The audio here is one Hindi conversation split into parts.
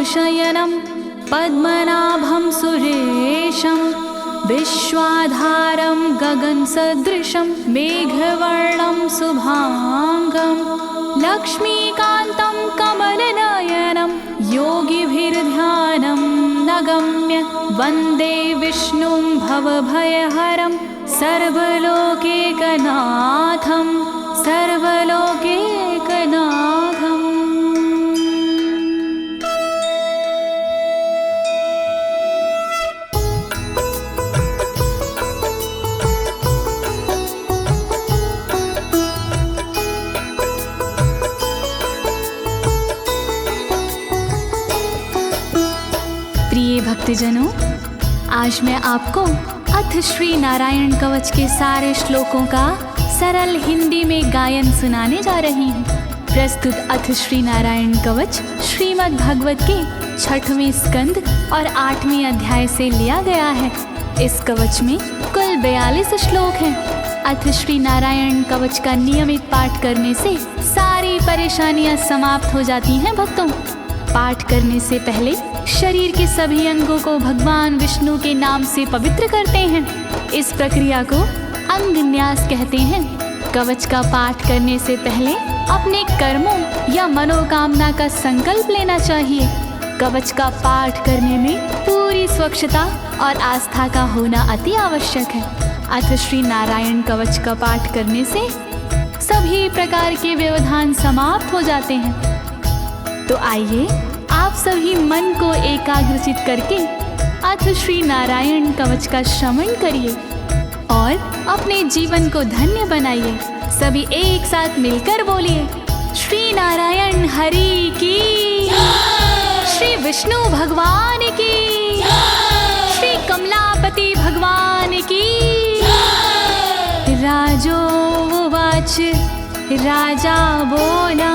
शयनं पद्मनाभं सुरेशं विश्वाधारं गगनसदृशं मेघवर्णं शुभांगं लक्ष्मीकान्तं कमलनयनं योगिभिर्ध्यानं नगम्य वन्दे विष्णुं भवभयहरं सर्वलोकैकनाथं सर्वलोकैकनाथम्। प्रिय भक्तजनों, आज मैं आपको अथ श्री नारायण कवच के सारे श्लोकों का सरल हिंदी में गायन सुनाने जा रही हूँ। प्रस्तुत अथ श्री नारायण कवच श्रीमद् भागवत के 6वें स्कंद और 8वें अध्याय से लिया गया है। इस कवच में कुल 42 श्लोक हैं। अथ श्री नारायण कवच का नियमित पाठ करने से सारी परेशानियां समाप्त हो जाती हैं। भक्तों, पाठ करने से पहले शरीर के सभी अंगों को भगवान विष्णु के नाम से पवित्र करते हैं। इस प्रक्रिया को अंग न्यास कहते हैं। कवच का पाठ करने से पहले अपने कर्मों या मनोकामना का संकल्प लेना चाहिए। कवच का पाठ करने में पूरी स्वच्छता और आस्था का होना अति आवश्यक है। अथ श्री नारायण कवच का पाठ करने से सभी प्रकार के व्यवधान समाप्त हो जाते हैं। तो आइए आप सभी मन को एकाग्रचित करके अथ श्री नारायण कवच का श्रवण करिए और अपने जीवन को धन्य बनाइए। सभी एक साथ मिलकर बोलिए, श्री नारायण हरि की, श्री विष्णु भगवान की, श्री कमलापति भगवान की। राजोवाच, राजा बोला,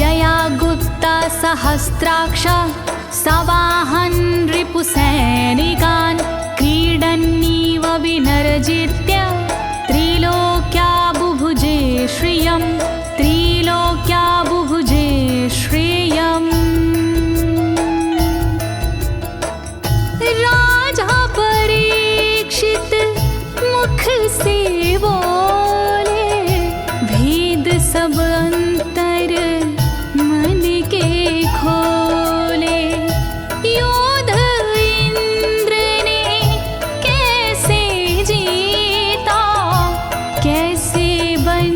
यया गुप्ता सहस्राक्ष सवाहन रिपुसैनिकान् क्रीडन्नीव विनर्जित्य त्रिलोक्या बुभुजे श्रियं, त्रिलोक्या बुभुजे श्रियम्। राजा परीक्षित मुख से बोले, भेद सब अंतर मन के खोले। योद्ध इंद्र ने कैसे जीता, कैसे बन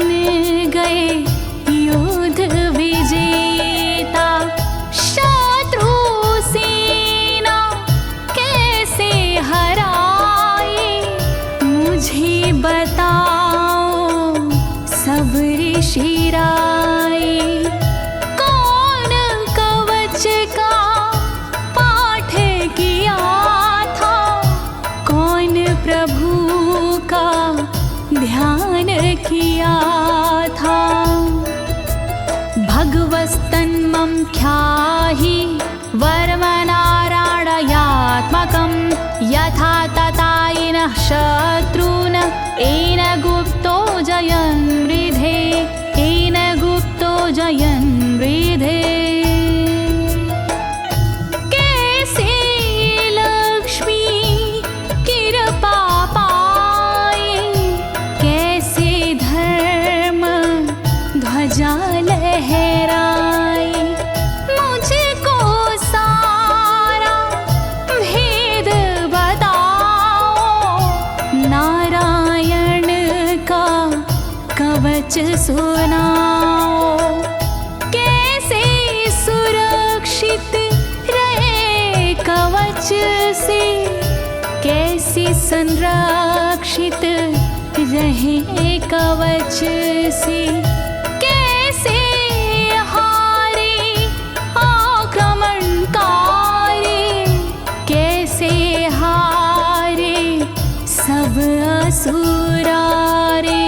गए योद्ध विजेता। शत्रु सेना कैसे हराए, मुझे बताओ सब ऋषि राय। कौन कवच का पाठ किया था, कौन प्रभु का ध्यान किया था। भगवस्तन्मं ख्याहि वर्मनारायणात्मकं यथा तथा येन शत्रून् येन गुप्तो जयन् मृधे, येन गुप्तो जयन् मृधे। कैसे लक्ष्मी कृपा पाए, कैसे धर्म ध्वजा लहराए। मुझको सारा भेद बताओ, नारायण का कवच सुनाओ। कैसे सुरक्षित रहे कवच से, कैसे संरक्षित रहे कवच से। कैसे हारे आक्रमणकारी, कैसे हारे सब असुरारे।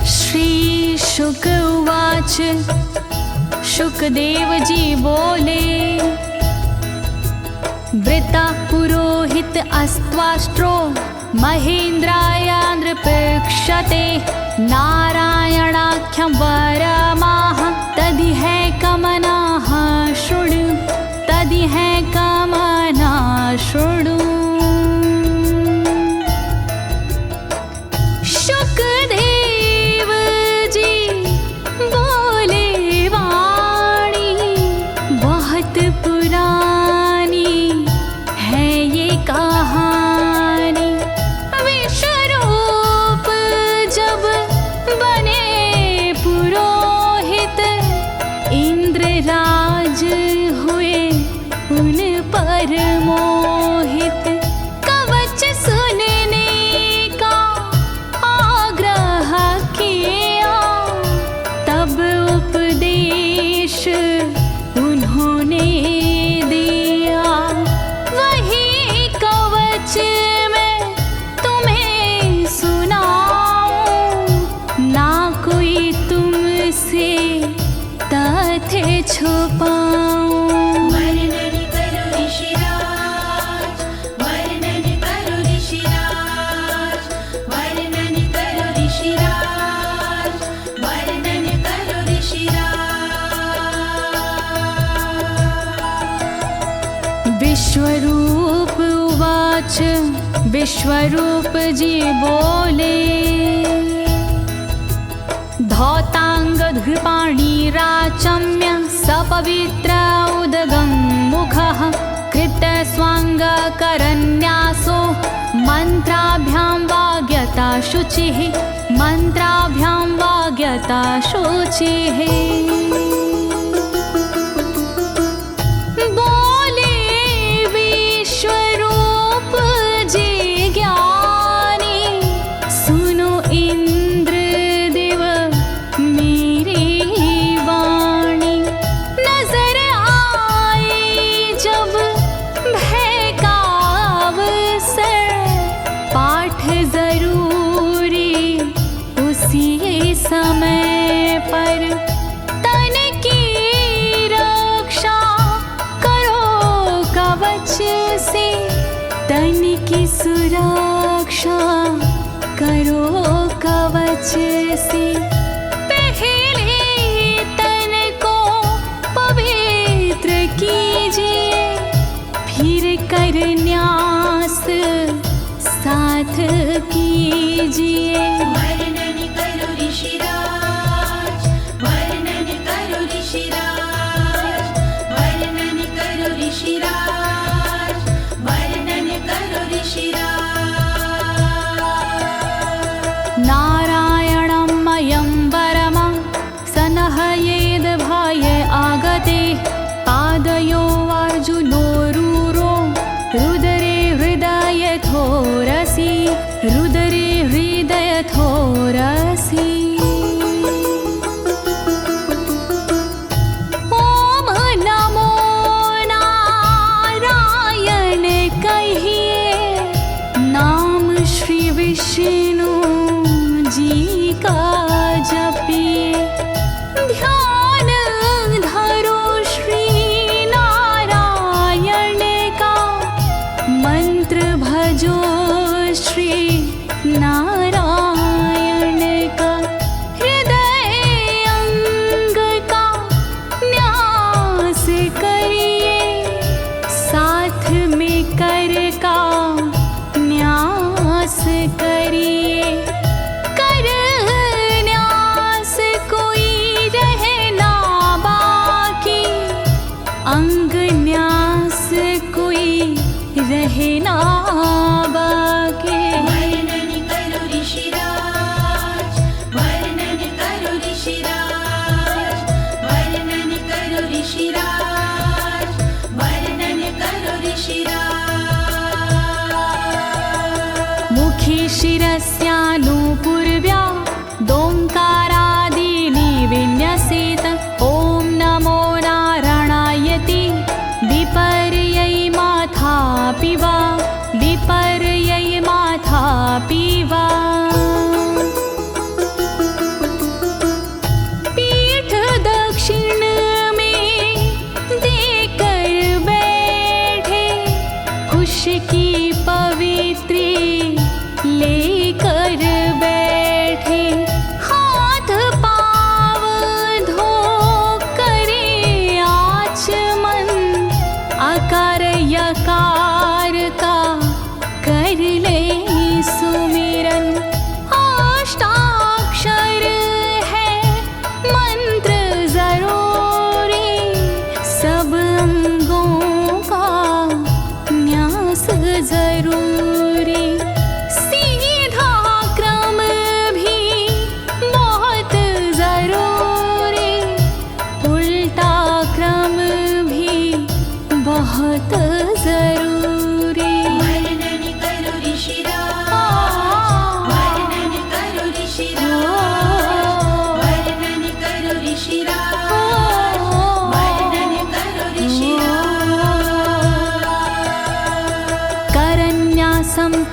श्री शुक उवाच, शुकदेव जी बोले, वृता पुरोहित अस्त्वाष्ट्रो महेन्द्राय नृपक्षते नारायणाख्यं वरमाह तदिह कमनाः शृणु तदिह कमना शृणु। शुकदेव जी बोले वाणी बहुत पुरानी है ये कहानी। विश्वरूप जब बने पुरोहित इंद्रराज हुए उन पर मोहित। कवच सुनने का आग्रह किया तब उपदेश उन्होंने दिया। वही कवच मैं तुम्हें सुनाऊं ना कोई तुमसे तथ्य छुपाऊं। वर्णन करो ऋषिराज, वर्णन करो ऋषिराज, वर्णन करो ऋषिराज, वर्णन करो ऋषिराज। विश्वरूप उवाच विश्वरूप जी बोले। धौताङ्गधृपाणिराचम्य सपवित्र उदगं मुखः कृतस्वाङ्गकरन्यासो मन्त्राभ्यां वाग्यता शुचिः मन्त्राभ्यां वाग्यता शुचिः। बोले विश्वरूप जी ज्ञानी सुनो इंद्रदेव मेरी वाणी। नजर आई जब भय का अवसर पाठ जरूरी उसी समय पर। तन की रक्षा करो कवच से तन की सुरक्षा करो कवच से। पहले तन को पवित्र कीजिए फिर कर न्यास साथ कीजिए। वर्णन करो ऋषिराज, वर्णन करो ऋषिराज, वर्णन करो ऋषिराज, वर्णन करो ऋषिराज। नारायणं मयं वरमं सनहयेद भाये आगते। पादयो अर्जुनोरूरो रुदरे हृदयथोरसि रुदरे हृदयथोरसि। ओम नमो नारायण कहिए नाम श्री विष्णु जी का जपिए। ध्यान धरो श्री नारायण का मंत्र भजो श्री नारायण का। हृदय अंग का न्यास करिए साथ में कर का न्यास करिए। कर न्यास कोई रहना बाकी अंग न्यास कोई रहना बाकी। वर्णन करो ऋषिराज, वर्णन करो ऋषिराज, वर्णन करो ऋषिराज, वर्णन करो ऋषिराज। मुखी शिरस्यानुपूर्व्या दोङ्कारादीनि विन्यसेत। ॐ नमो नारायणेति विपर्यै माथापि वा विपर्यै माथापि वा। पीठ दक्षिण में देकर बैठे खुश की पवित्री लेकर बैठे।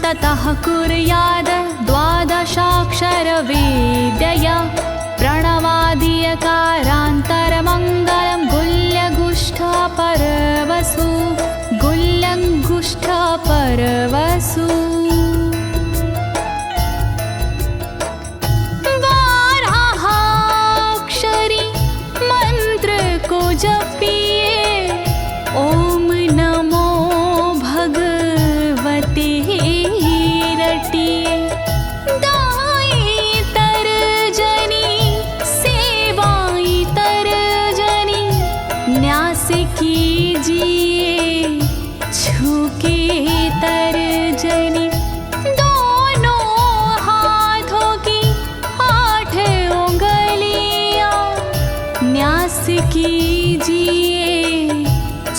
ततः कुर्याद द्वादशाक्षरविद्यया प्रणवादियकारान्तरमङ्गलं गुल्यगुष्ठपरवसु गुल्यगुष्ठपरवसु बारहाक्षरी मंत्र को जपिए ओम नमो भगवते रटिए दाई तरजनी सेवाई तरजनी न्यास कीजिए छूके तरजनी दोनों हाथों की 8 उंगलियां न्यास कीजिए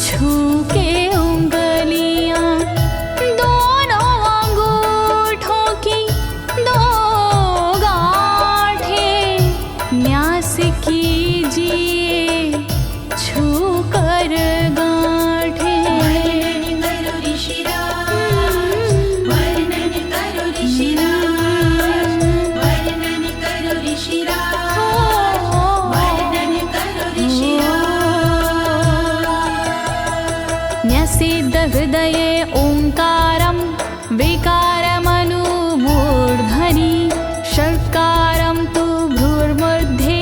छूके उंगलियां दोनों अंगूठों की 2 गांठें न्यास कीजिए छूकर गांठें। वर्णन करो ऋषिराज, वर्णन करो ऋषिराज, वर्णन करो ऋषिराज, वर्णन करो ऋषिराज। न्यसेद हृदये ओंकारं विकारमनुमूर्धनि षट्कारं तु भ्रूर्मध्ये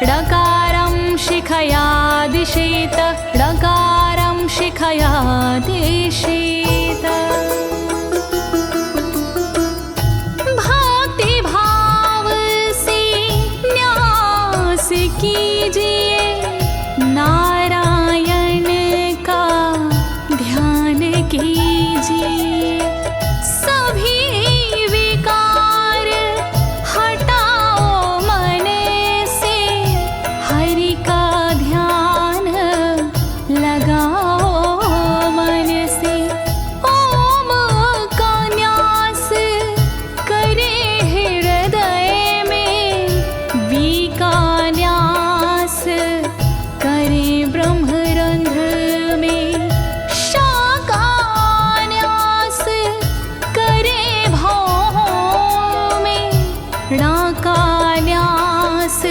ड़कारं शिखया दिशेत ड़कारं शिखया दिशेत। भक्ति भाव से न्यास कीजिए नारायण का ध्यान कीजिए सभी विकार हटाओ मन से हरि का ध्यान लगाओ मन से ओम का न्यास करे हृदय में वी का न्यास करे ब्रह्मरंध्र में शा का न्यास करे भौहों में णा का न्यास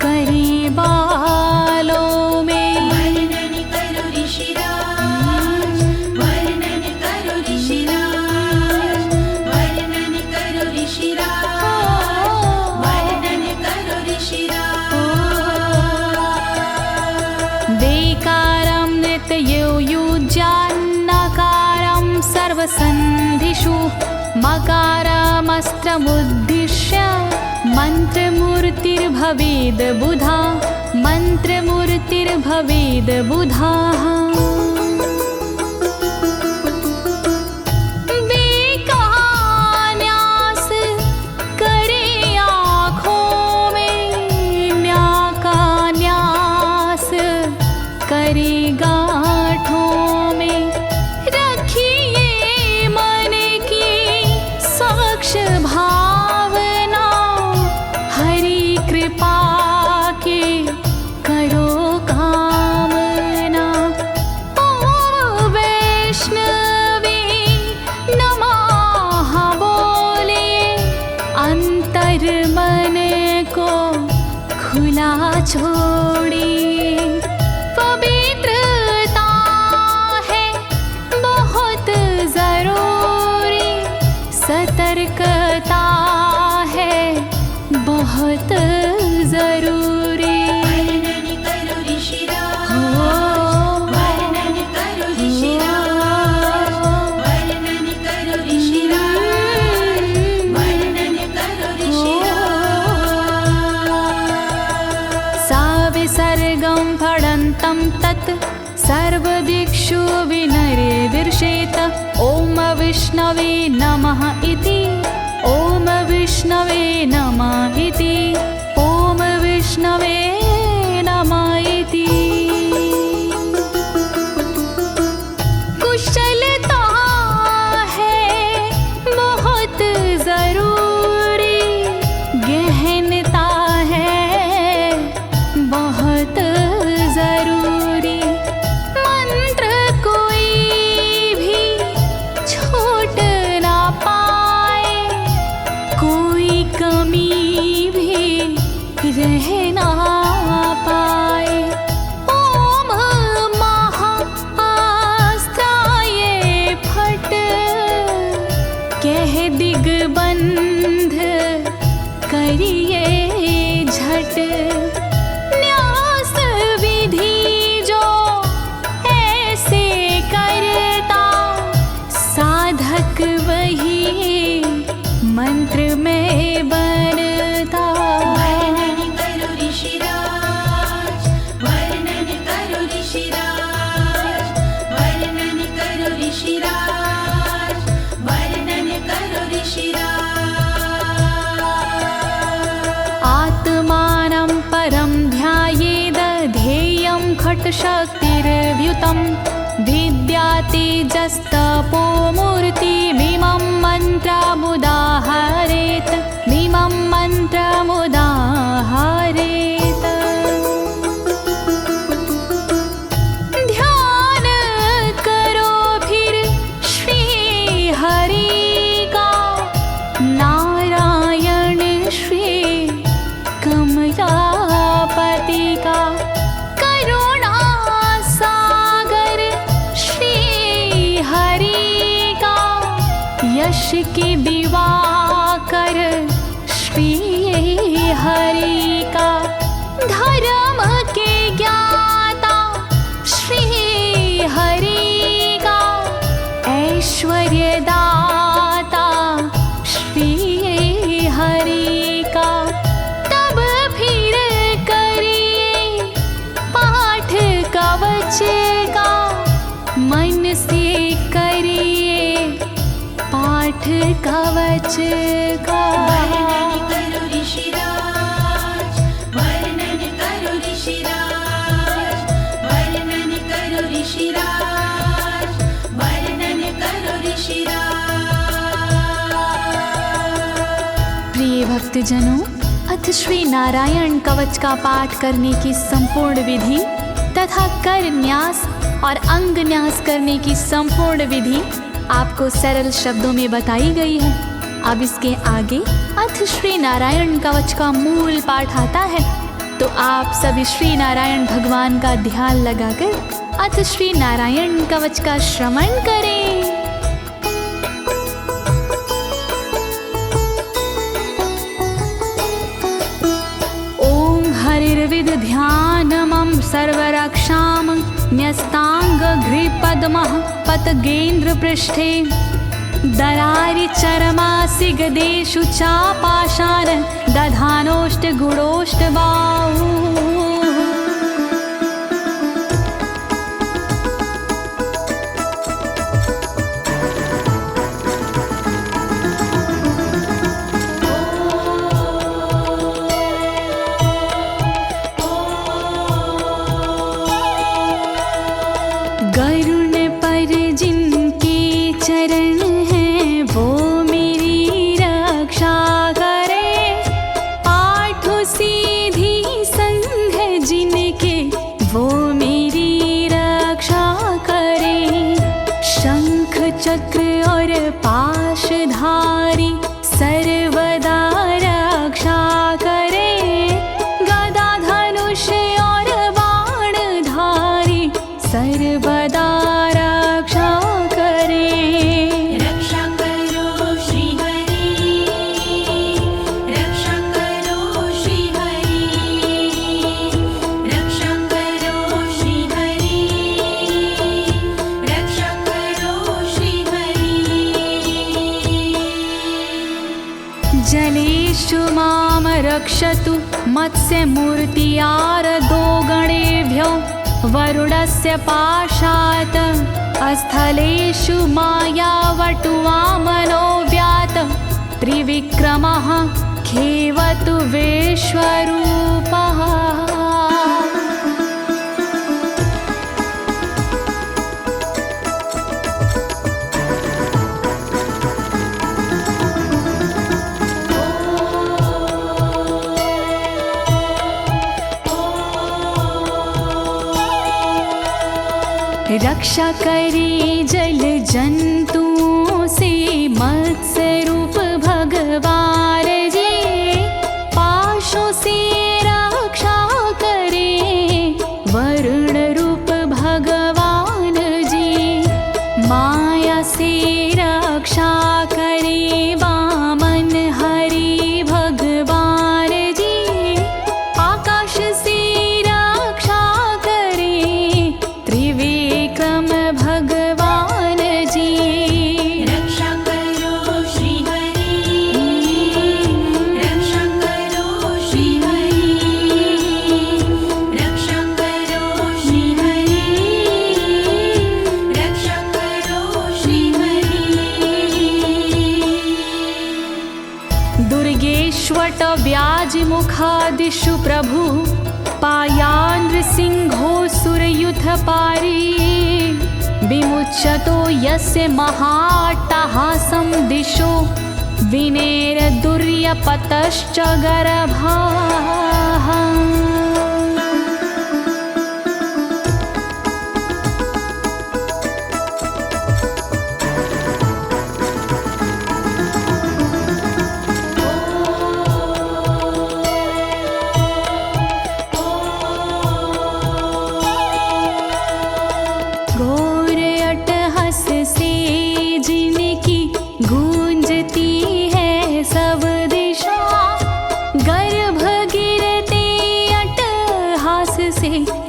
करे बालों में। वर्णन करो ऋषिराज, वर्णन करो ऋषिराज, वर्णन करो ऋषिराज, वर्णन करो ऋषिराज। देकारं नित्ययुज्यान्नकारं सर्वसन्धिषु मकारमस्त्रमुद्दिश्य मन्त्रमूर्तिर्भवेद् बुधा मन्त्रमूर्तिर्भवेद् बुधाः। न्यास करे आँखों में न्या का न्यास करे गांठों में रखिए मन की साक्ष भावना हरि कृपा के करो कामना। ओम वैष्णवे नमः बोले अंतर मन को खुला छोड़िए पवित्रता है बहुत जरूरी सतर्कता है बहुत जरूरी। वर्णन करो ऋषिराज, वर्णन करो ऋषिराज, वर्णन करो ऋषिराज, वर्णन करो ऋषिराज। सा विसर्गं फडन्तं तत् सर्वदिक्षु विनिर्दिशेत ओम विष्णवे नमः इति ओम विष्णवे नमः इति ओम विष्णवे नमः इति। कुशलता है बहुत जरूरी गहनता है बहुत जरूरी मंत्र कोई भी छोट ना कह ना पाए। ओम महाअस्त्राय फट, कह दिग्बंध करिए झट। न्यास विधि जो ऐसे करता, साधक वही मंत्र में बनता। वर्णन करो ऋषिराज, वर्णन करो ऋषिराज, वर्णन करो ऋषिराज, वर्णन करो ऋषिराज। आत्मानं परं ध्यायेद ध्येयं खट्शक्तिर्व्युतं। विद्या तेजस्तपो मूर्तिमिमं मन्त्रमुदाहरेत्, मिमं मन्त्रमुदाहरेत्। ध्यान करो फिर श्री हरि का, नारायण श्री कमलापति का। करुणा सागर श्री हरि का, यश के दिवाकर श्री हरि का। धर्म के ज्ञाता श्री हरि का, ऐश्वर्य दाता श्री हरि का। तब फिर करिए पाठ कवच का, मन से करिए पाठ कवच का। वर्णन करो ऋषिराज, वर्णन करो ऋषिराज, वर्णन करो ऋषिराज, वर्णन करो ऋषिराज। प्रिय भक्तजनों, अथ श्री नारायण कवच का पाठ करने की संपूर्ण विधि तथा कर न्यास और अंग न्यास करने की संपूर्ण विधि आपको सरल शब्दों में बताई गई है। अब इसके आगे अथ श्री नारायण कवच का मूल पाठ आता है, तो आप सभी श्री नारायण भगवान का ध्यान लगाकर अथ श्री नारायण कवच का श्रवण करें। ओम हरिर्विद ध्यानमं सर्वरक्षां न्यस्तांगघ्रिपद्मः पतगेन्द्र पृष्ठे। दरारि चरमासि गदेषु चापाशान दधानोष्टगुणोष्टबाहु। गरुण पर जिनके चरण हैं वो मेरी रक्षा करे। आठों सीधी संग जिनके वो मेरी रक्षा करे। शंख चक्र और पाशधारी सर्वदा रक्षा करे। गदा धनुष और बाणधारी सर्वदा रक्षा करे। रक्षा करो श्री हरि, रक्षा करो श्री हरि, रक्षा करो श्री हरि, रक्षा करो श्री हरि। जलेषु मां रक्षतु मत्स्यमूर्तियारदो गणेभ्यो। वरुणस्य पाशात् स्थलेषु मायावटुवामनो व्यात। त्रिविक्रमः खेवतु विश्वरूपः। रक्षा करे जल जंतुओं से मत्स्य रूप भगवान जी। पाशों से दिशु प्रभु पायानृसिंहोऽसुरयुथपारी विमुच्यतो यस्य महाट्टहासं दिशो विनेरदुर्यपतश्च गर्भाः।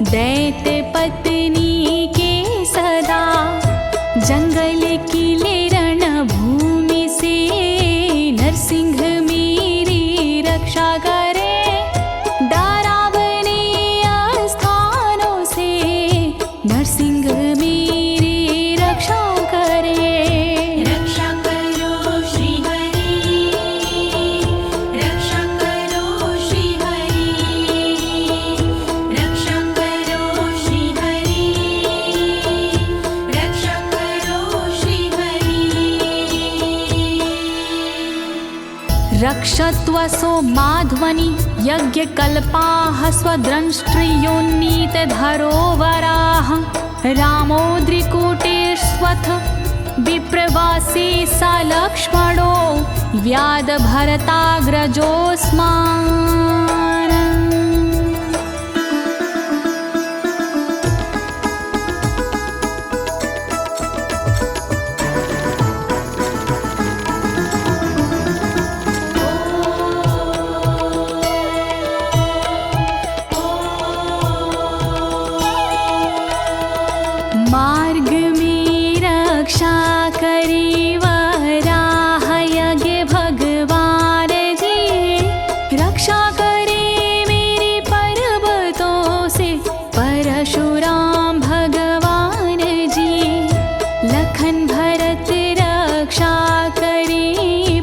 दैत्य पत्नी के सदा जंगल किले रणभूमि से नरसिंह मेरी रक्षा करे। डरावने स्थानों से नरसिंह मेरी रक्षा करे। रक्षा करो श्री हरि, रक्षा करो श्री हरि, रक्षा करो श्री हरि, रक्षा करो श्री हरि। रक्षत्वसो माध्वनि यज्ञकल्पाः स्वद्रंष्ट्रियोन्नीतधरोवराः रामोद्रिकूटेष्वथ विप्रवासी स लक्ष्मणो व्याधभरताग्रजोऽस्मान्। मार्ग में रक्षा करी वराह यज्ञ भगवान जी, रक्षा करे मेरे पर्वतों से परशुराम भगवान जी। लखन भरत रक्षा करे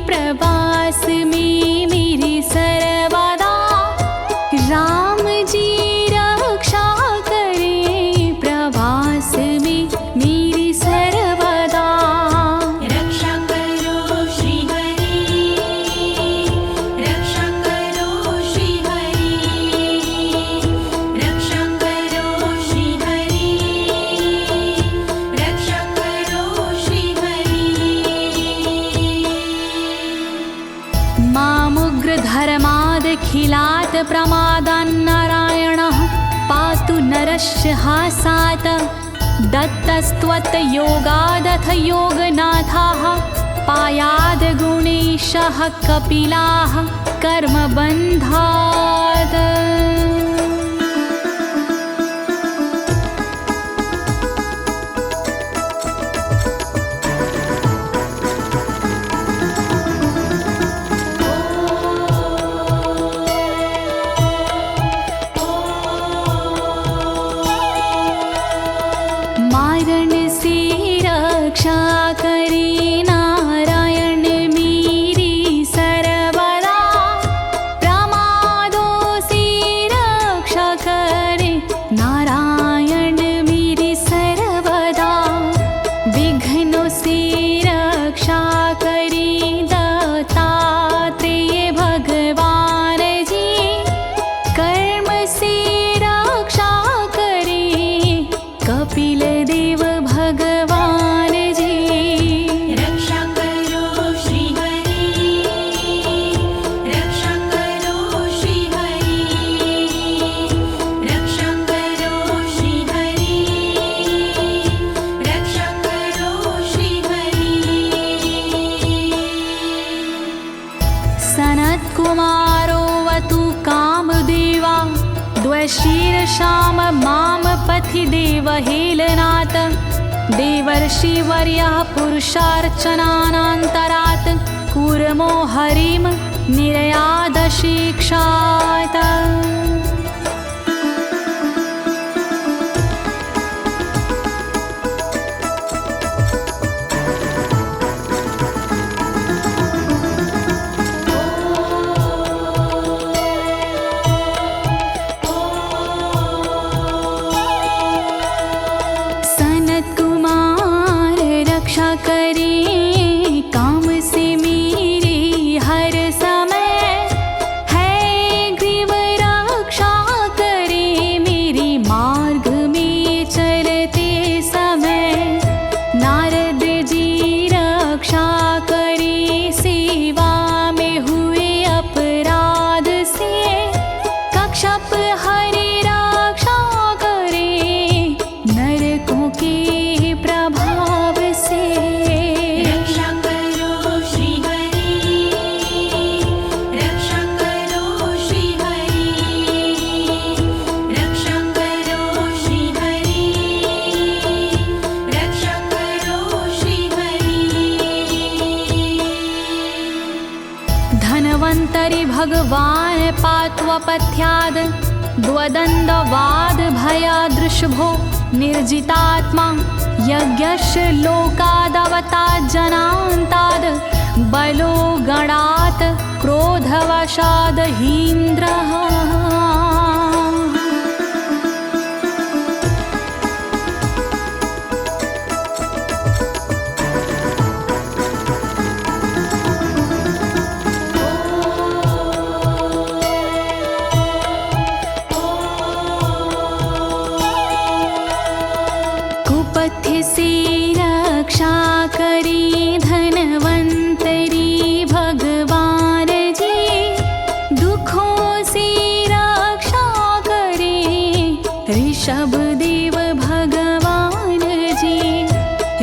प्रवास में मेरी सर्वदा, राम जी रक्षा करे प्रवास में मेरी सर्वदा। रक्षा करो श्री हरि, रक्षा करो श्री हरि, रक्षा करो श्री हरि, रक्षा करो श्री हरि। मामुग्रधर्मादखिलात् प्रमादान्नारायणः पातु नरस्य हासात्। दत्तस्त्वत्योगादथ योगनाथाः पायाद् गुणेशः कपिलाः कर्मबन्धात्। मारण से रक्षा करे नारायण मेरी सर्वदा, प्रमादों से रक्षा करे नारायण मेरी सर्वदा। विघ्नों से रक्षा करे दत्तात्रेय भगवान जी, कर्म से रक्षा करे कपिल देव भगवान जी। रक्षा करो श्री हरि, रक्षा करो श्री हरि, रक्षा करो श्री हरि, रक्षा करो श्री हरि। सनत्कुमारोऽवतु कामदेवा द्वशीर्षाम माम पथि देवहेलनात्। देवर्षिवर्यः पुरुषार्चनानन्तरात् कूर्मो हरिं निर्यादशिक्षात्। भगवान् पात्वपथ्याद् द्वदण्डवाद भयादृशभो निर्जितात्मा यज्ञस्य लोकादवतात् जनान्ताद् बलो गणात् क्रोधवशाद् हीन्द्रः। कुपथ्य से रक्षा करी धनवंतरी भगवान जी, दुखों से रक्षा करे ऋषभ देव भगवान जी।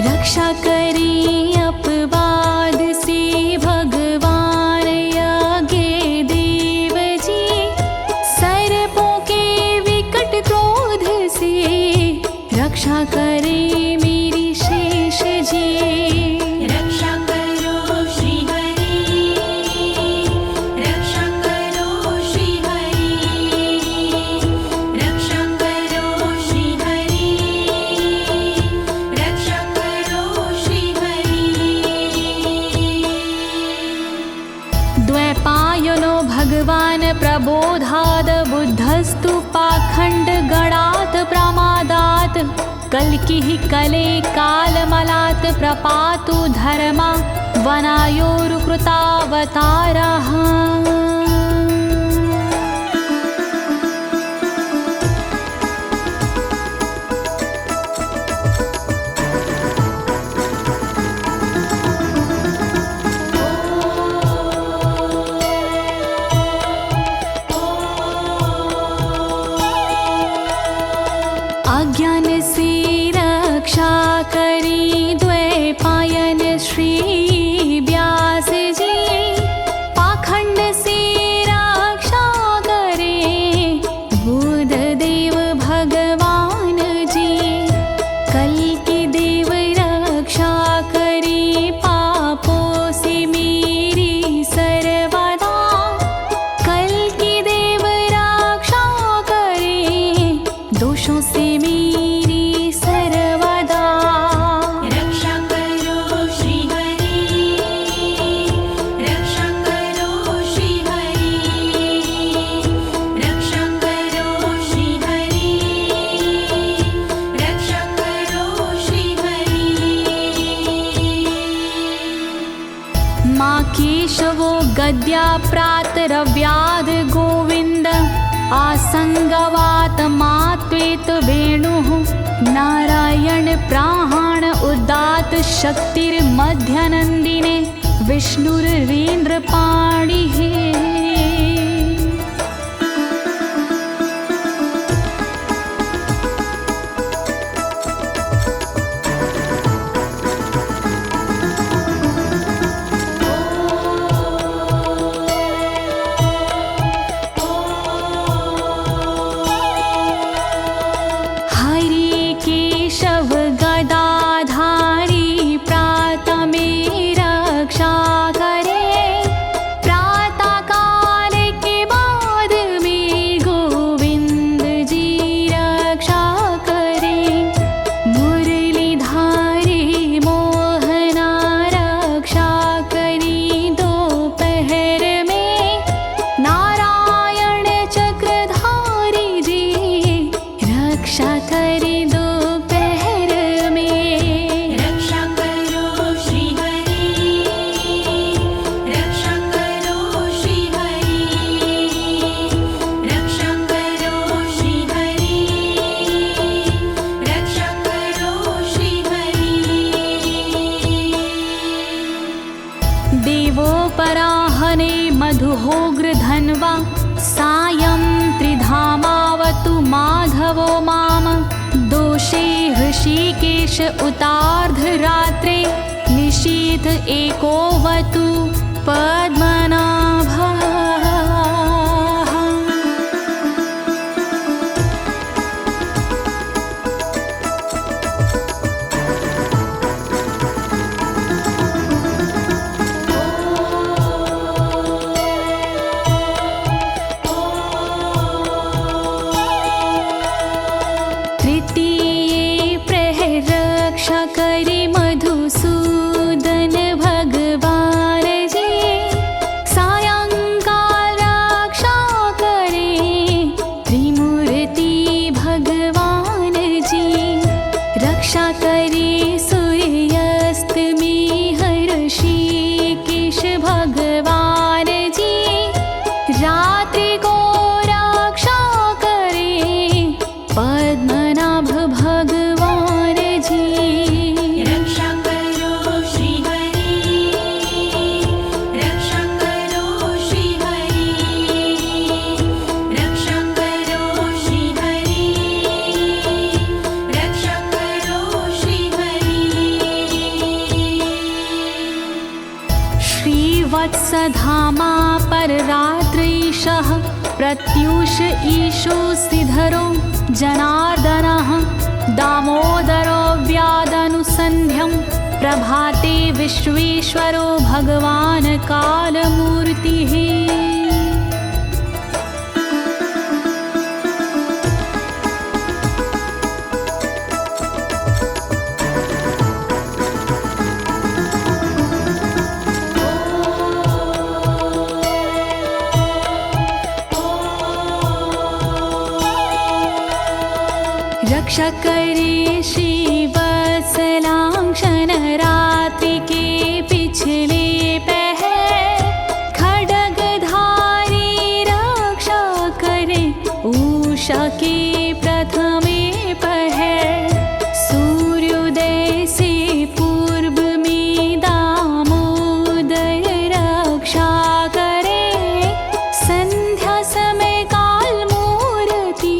रक्षा करे अपवाद से भगवान यज्ञ देव जी, सर्पों के विकट क्रोध से रक्षा करे मेरी शेष जी। रक्षा करो श्री हरि, रक्षा करो श्री हरि, रक्षा करो श्री हरि, रक्षा करो श्री हरि। द्वैपायनो भगवान् प्रबोधाद् बुद्धस्तु पाखण्ड गणात् प्रमादात् कल्किः कले कालमलात् प्रपातु धर्मा वनायोरुकृतावतारः। अज्ञान से रक्षा करी द्वैपायन श्री व्यास जी, पाखंड से रक्षा करे बुध देव भगवान जी। कल्कि देव रक्षा करी पापों से मेरी सर्वदा, कल्कि देव रक्षा करे दोषों से मेरी सर्वदा। रक्षा करो श्री हरि, रक्षा करो श्री हरि, रक्षा करो श्री हरि, रक्षा करो श्री हरि। माँ केशवो गद्या प्रातरव्याद गोविन्द, आसंगवात मात्वेत वेणुः नारायण प्राण उदात शक्तिर्मध्यनन्दिने विष्णुरेन्द्रपाणिः। हरि केशव गदाधारी प्रातमे रक्षा करे, प्रातः काल के बाद में गोविंद जी रक्षा करे। मुरलीधारी मोहना रक्षा करी दोपहर में, नारायण चक्रधारी जी रक्षा करे दोपहर में। रक्षा करो श्री हरि, रक्षा करो श्री हरि, रक्षा करो श्री हरि, रक्षा करो श्री हरि। देवोपराहने मधुहोग्र धन्वा, सायं त्रिधामावतु माधवो माम। दोषे ऋषिकेश उतार्धरात्रे, निशीथ एकोवतु पद्मनाभः। धामा पर रात्रीशः प्रत्यूष ईशो सिधरो जनार्दनः दामोदरो व्यादनुसन्ध्यं प्रभाते विश्वेश्वरो भगवान् कालमूर्तिः। रक्षा करे श्रीवत्सलांक्षण रात्रि के पिछले पहर खड्गधारी रक्षा करे उषा के प्रथमे पहर सूर्योदय से पूर्व में दामोदर रक्षा करे संध्या समय काल मूर्ति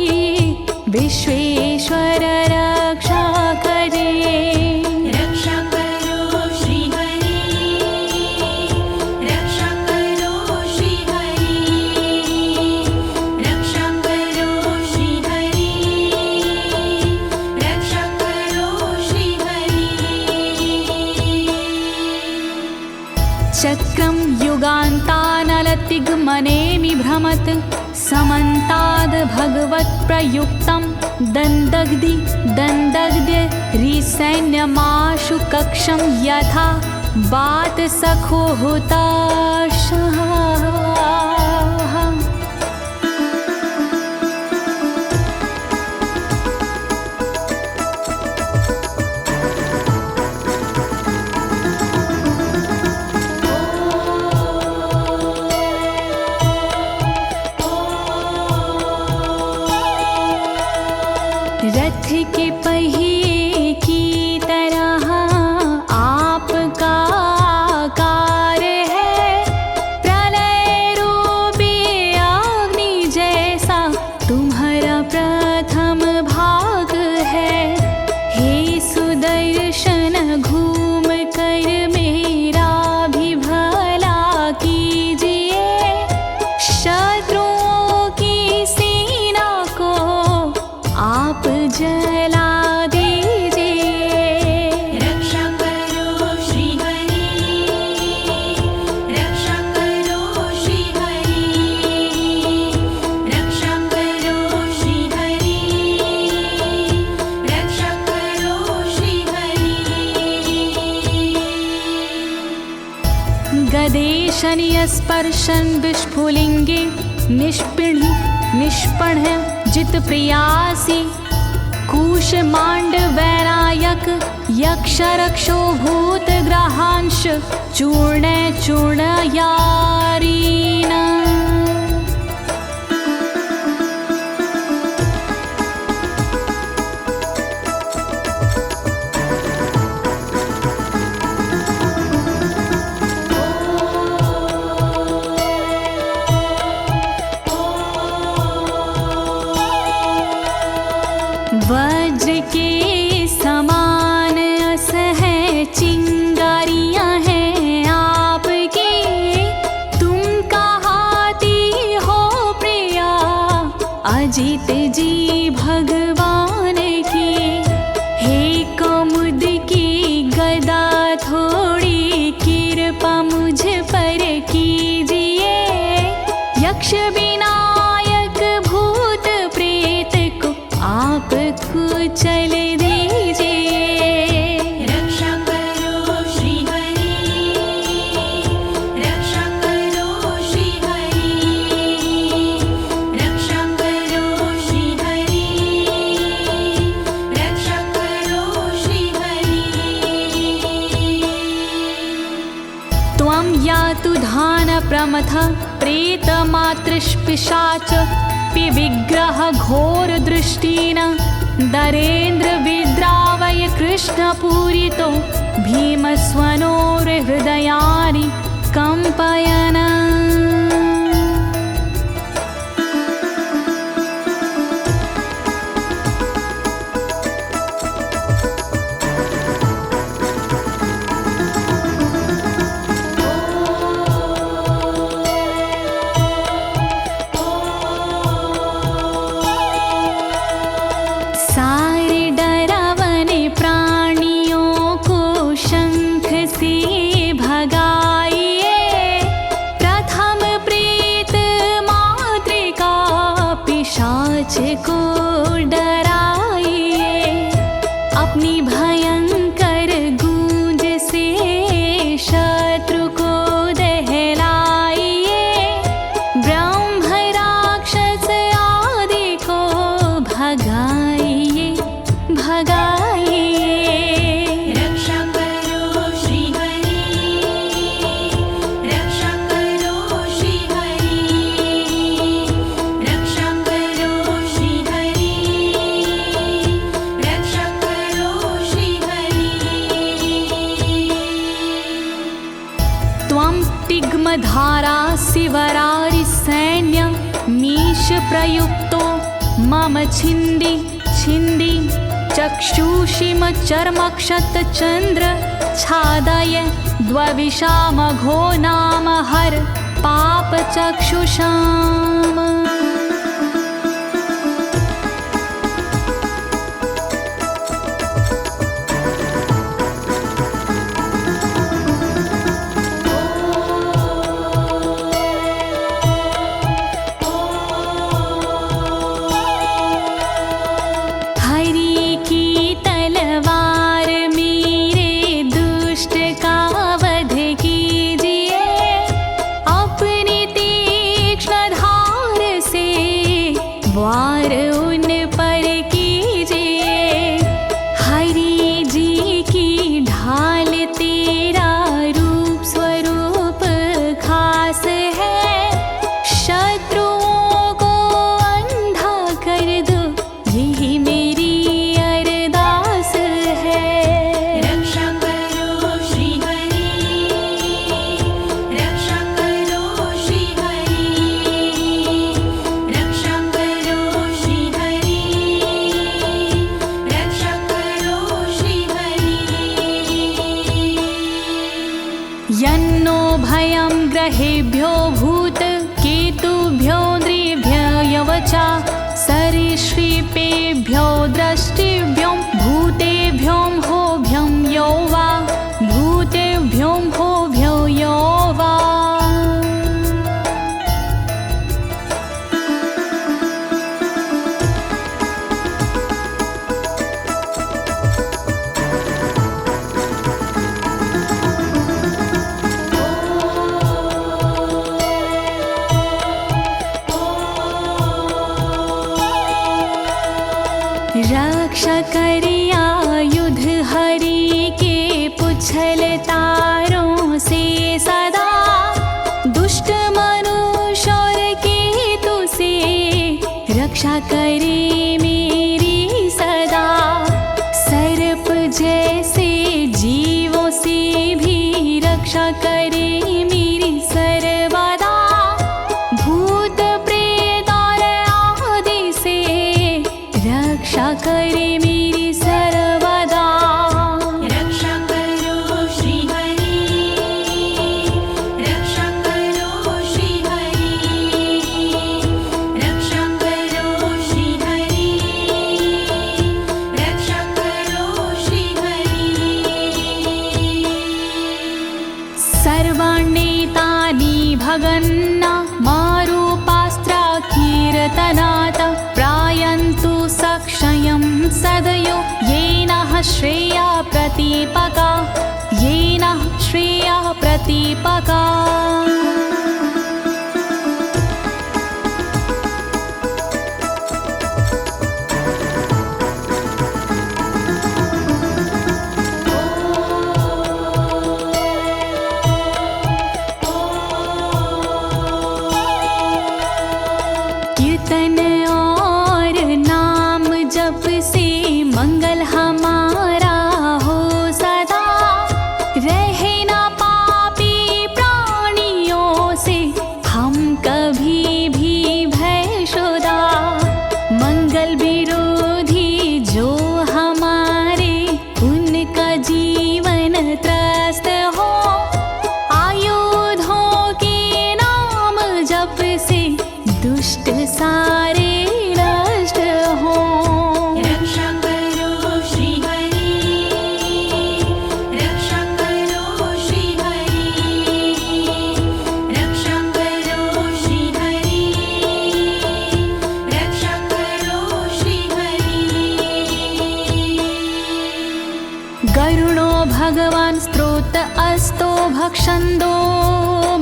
विश्वेश्वर रक्षा करे। रक्षा करो श्री हरि, रक्षा करो श्री हरि, रक्षा करो श्री हरि, रक्षा करो श्री हरि। चक्रं युगान्तानलतिग्मनेमि भ्रमत् समन्ताद् भगवत्प्रयुक्तं दन्दग्ध्य रिसैन्यमाशु कक्षं यथा वातसखो हुताशः। रथ के पहिए की तरह आपका आकार है, प्रलय रूपी अग्नि जैसा तुम्हारा प्रथम भाग है। हे सुदर्शन घूम कर मेरा भी भला कीजिए, शत्रुओं की सेना को आप जला दीजिए। रक्षा करो श्री हरि, रक्षा करो श्री हरि, रक्षा करो श्री हरि, रक्षा करो श्री हरि। गदेशनीय स्पर्शन विस्फुलिंगे निष्पण जित प्रियासी कुशमांड वैरायक यक्ष रक्षो भूत ग्रहांश चूर्ण चूर्णयारीना। वज्र के समान असह चिंगारियां हैं आपकी, तुम कहाती हो प्रिया अजित जी भगवान की। हे कमुद की गदा थोड़ी कृपा मुझ पर कीजिए, यक्ष विनायक भूत प्रेत को आप कुचल दीजिए। रक्षा करो श्री हरि, रक्षा करो श्री हरि, रक्षा करो श्री हरि, रक्षा करो श्री हरि। त्वं यातु धान प्रमथ प्रेत मातृपिशाच विग्रह घोर दृष्टिन दरेन्द्र विद्रावय कृष्ण पूरितो भीमस्वनोर हृदयानि कंपयन। भगाइए भगाइए। रक्षा करो श्री हरि, रक्षा करो श्री हरि, रक्षा करो श्री हरि, रक्षा करो श्री हरि। त्वं तिग्मधारा शिवरारि सैन्य मीश प्रयुक्तो मम छिन्दी छिन्दी चक्षुषीम चर्मक्षतचन्द्र छादय द्वविषामघो नाम हर पापचक्षुषाम्। वार उन पर कीजिए, हरि जी की ढाल तेरा रूप स्वरूप खास है, शत्रुओं को अंधा कर दो यही मेरी अरदास है। रक्षा करो श्री हरि, रक्षा करो श्री हरि, रक्षा करो श्री हरि, रक्षा करो श्री हरि। यन्नो भयं ग्रहेभ्यो भूत केतुभ्यो नृभ्ययवचा सरीसृपेभ्यो दृष्टिभ्यो भूतेभ्यो होभ्यं यो वा भूतेभ्यो होभ्यो यो वा। रक्षा करिया युद्ध हरि के पुछल तारों से सदा, दुष्ट मनुष्य और केतु से रक्षा करे मेरी सदा। सर्प जैसे जीवों से भी रक्षा करे मेरी सर्वदा, भूत प्रेत और आदि से रक्षा करे मेरी सर्वदा। रक्षा करो श्री हरि, रक्षा करो श्री हरि, रक्षा करो श्री हरि, रक्षा करो श्री हरि। सर्वाण्येतानि भगन्ना मारूपास्त्रा कीर्तनात् प्रायन्तु सक्षयं सदयो येन श्रेया प्रतीपका, येन श्रेया प्रतीपका। कीर्तन और नाम जप से मंगल हमारा हो सदा, रहे ना पापी प्राणियों से हम कभी भी भयशुदा। मंगल विरोधी जो हमारे उनका जीवन त्रस्त हो, आयुधों के नाम जप से दुष्ट सारे नष्ट हो। रक्षा करो श्री हरि, रक्षा करो श्री हरि, रक्षा करो श्री हरि, रक्षा करो श्री हरि। गरुणो भगवान् स्तोत्र अस्तो भक्षन्दो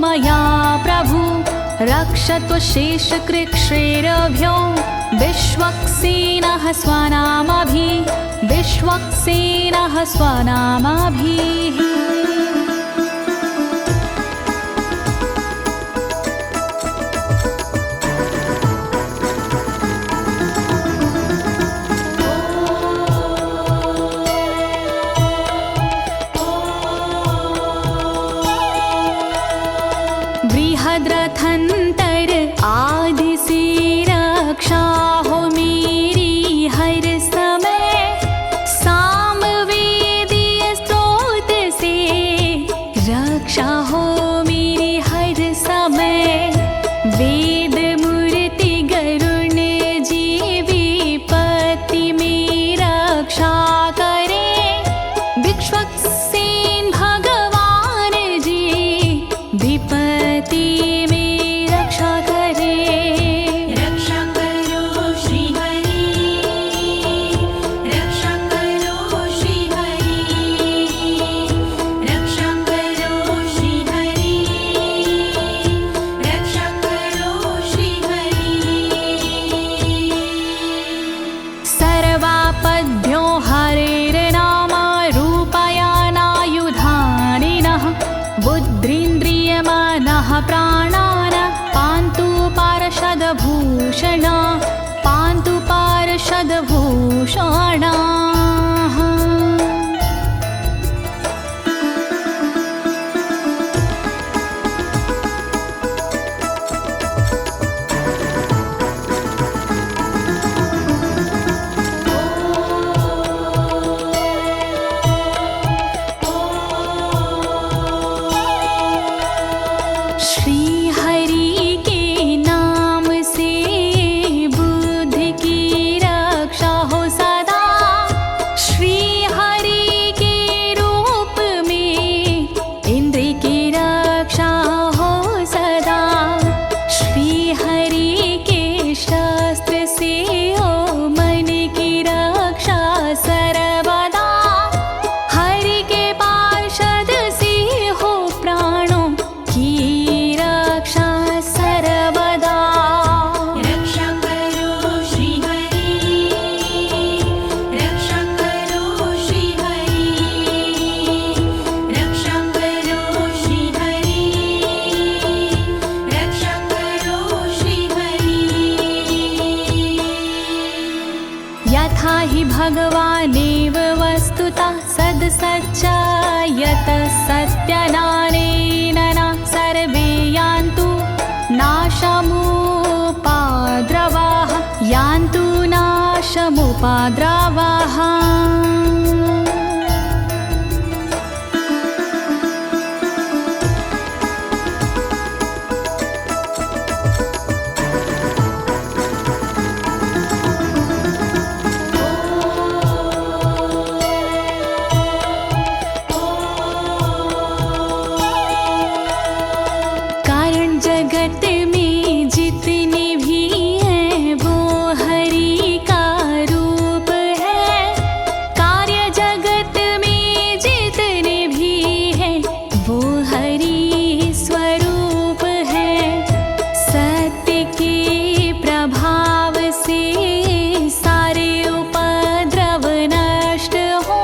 मया प्रभु, रक्षत्व शेषकृच्छ्रेरभ्यो विश्वक्सेनः स्वनामभिः बृहद्रथंतर आदि से रक्षा हो मेरी हर समय, सामवेदीय स्रोत से रक्षा हो मेरी हर समय। वेद मूर्ति गरुण जी विपत्ति में रक्षा करे, विश्वक्सेन भगवान जी विपत्ति में रक्षा करे। रक्षा करो श्री हरि, रक्षा करो श्री हरि, रक्षा करो श्री हरि, रक्षा करो श्री हरि। सर्वापद्भ्यो हरेर्नाम रूपयानायुधानिनः, बुद्धिन्द्रियमनः प्राणान् पान्तु पार्षदभूषण, पान्तु पार्षदभूषणाः। श्री हरि के नाम से बुद्धि की रक्षा हो सदा, श्री हरि के रूप में इंद्रिय की रक्षा हो सदा, श्री हरि के शस्त्र से हो मन की रक्षा सर्वदा, हरि के पार्षद से हो प्राणों की रक्षा सर्वदा। रक्षा करो श्री हरि, रक्षा करो श्री हरि, रक्षा करो श्री हरि, रक्षा करो श्री हरि। यथा हि भगवानेव वस्तुतः सद्सच्चायतः सत्यनानेन न सर्वे यान्तु नाशमुपाद्रवाः, यान्तु नाशमुपाद्रवाः। कारण जगत में जितने भी हैं वो हरि का रूप है, कार्य जगत में जितने भी हैं वो हरि स्वरूप है। सत्य के प्रभाव से सारे उपद्रव नष्ट हो,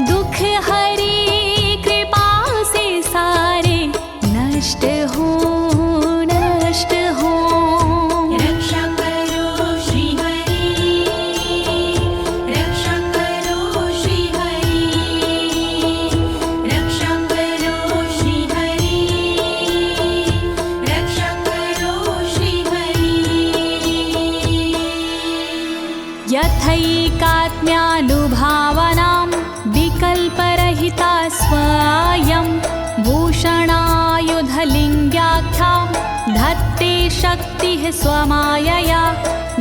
दुख हरि कृपा से सारे नष्ट हो, नष्ट हो। रक्षा करो श्री हरि, रक्षा करो श्री हरि, रक्षा करो श्री हरि, रक्षा करो श्री हरि। यथैकात्म्यानुभावनां विकल्परहिता स्वयं भूषणायुधलिङ्ग्याख्या, धत्ते शक्तिः स्वमायया,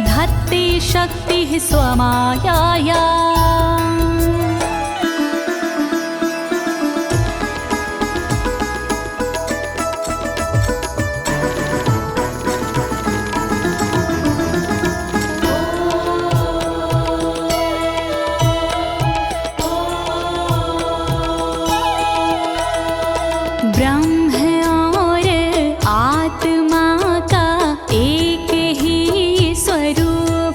धत्ते शक्तिः स्वमायया। ब्रह्म और आत्मा का एक ही स्वरूप